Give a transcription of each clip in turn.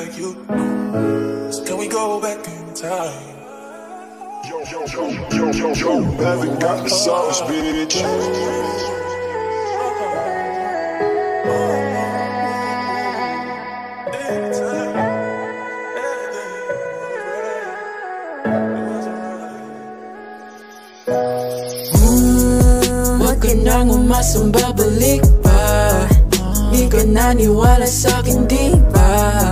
like you. So can we go back in time? Yo, Melvin got the sauce, bitch. Wag ka nang umasang babalik pa. Di ka naniwala sa'kin, di ba?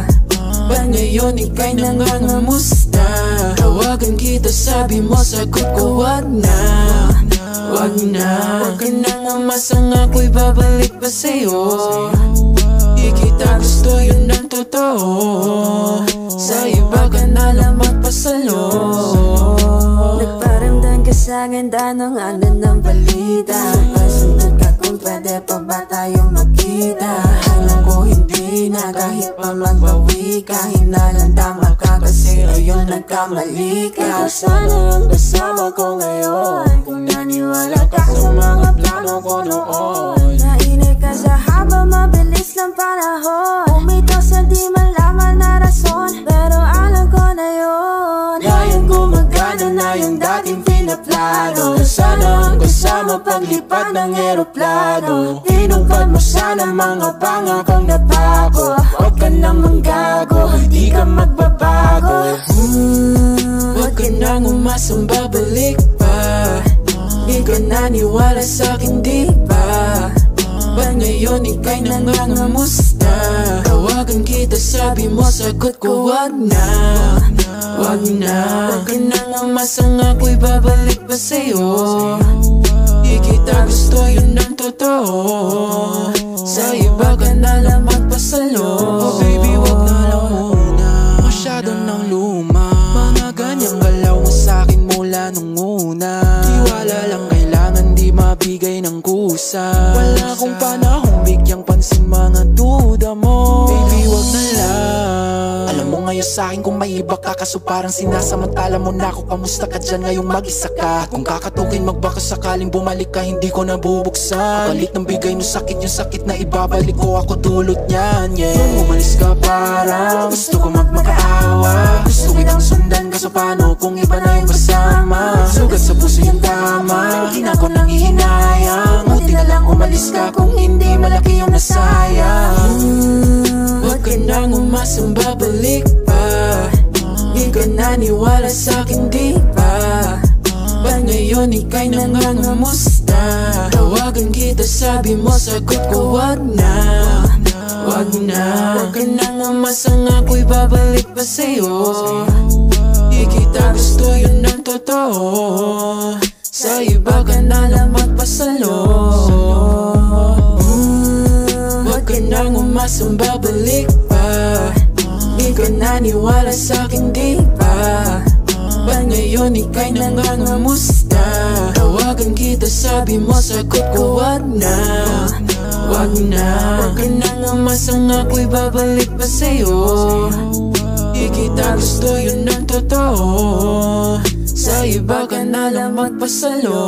Ba't ngayon ika'y nangangamusta? Tawagan kita, sabi mo, sagot ko wag na. Wag na. Wag ka nang umasang ako'y babalik pa sa'yo. Di kita gusto, yun ang totoo. Sa iba ka na lang magpasalo. Nagparamdam ka sa'kin, tanong ano ng balita. Pasunod ka kung pwede pa ba tayo magkita. Alam ko hindi na kahit pa magbawi ka. Hinalanda ka kasi ayun nagkamali ka. Ikaw sana ang kasama ko ngayon. Kung naniwala ka sa mga plano ko noon. Nainay ka sa haba, mabilis lang panahon. Umitaw sa di malaman na rason, pero alam ko na yun. Ngayon gumagana na yung dating pinaplano. Sana ang kasama paglipad ng eroplano. Tinupad mo sana mga pangakong napako. Huwag ka nang manggago, di ka magbabago. Huwag ka nang umasang babalik pa. Di ka naniwala sa'kin, di ba? Ba't ngayon ika'y nangangamusta? Tawagan kita, sabi mo, sagot ko wag na. Wag na. Huwag ka nang umasang ako'y babalik pa sa'yo. Di kita gusto, yun ang totoo. Sa iba ka na lang magpasalo. Oh baby, wag na lang muna. Masyado nang luma. Mga ganyang galaw mo sa'kin mula nung una. Tiwala lang kailangan, di mabigay ng kusa. Wala akong panahong bigyang pansin mga duda mo. Baby, wag na lang. Alam mo ngayon sa'kin kung may iba ka, kaso parang sinasamantala mo na ako. Kamusta ka dyan ngayong mag-isa ka? Kung kakatukin magbaka sakaling bumalik ka, hindi ko nabubuksan. Kapalit ng bigay mo sakit, yung sakit na ibabalik ko, ako dulot niyan, yeah. Nung umalis ka parang gusto ko magmakaawa. Gusto kitang sundan kaso paano kung iba na yung kasama? Sugat sa puso yung tama, hindi na ko nang ihinayang. Buti na lang umalis ka kung hindi malaki yung nasayang. Huwag ka nang umasang babalik pa. Di ka naniwala sa'kin, di ba? Ba't ngayon ika'y nangangamusta? Tawagan kita, sabi mo, sagot ko wag na. Wag na. Huwag ka nang umasang ako'y babalik pa sa'yo. Di kita gusto, yun ang totoo. Sa iba ka na lang magpasalo. Huwag ka nang umasang babalik pa. Di ka naniwala sa'kin, di ba? Ba't ngayon ika'y nangangamusta? Tawagan kita, sabi mo, sagot ko wag na. Wag na. Huwag ka nang umasang ako'y babalik pa sa'yo. Di kita gusto, yun ang totoo. Sa iba ka na lang magpasalo.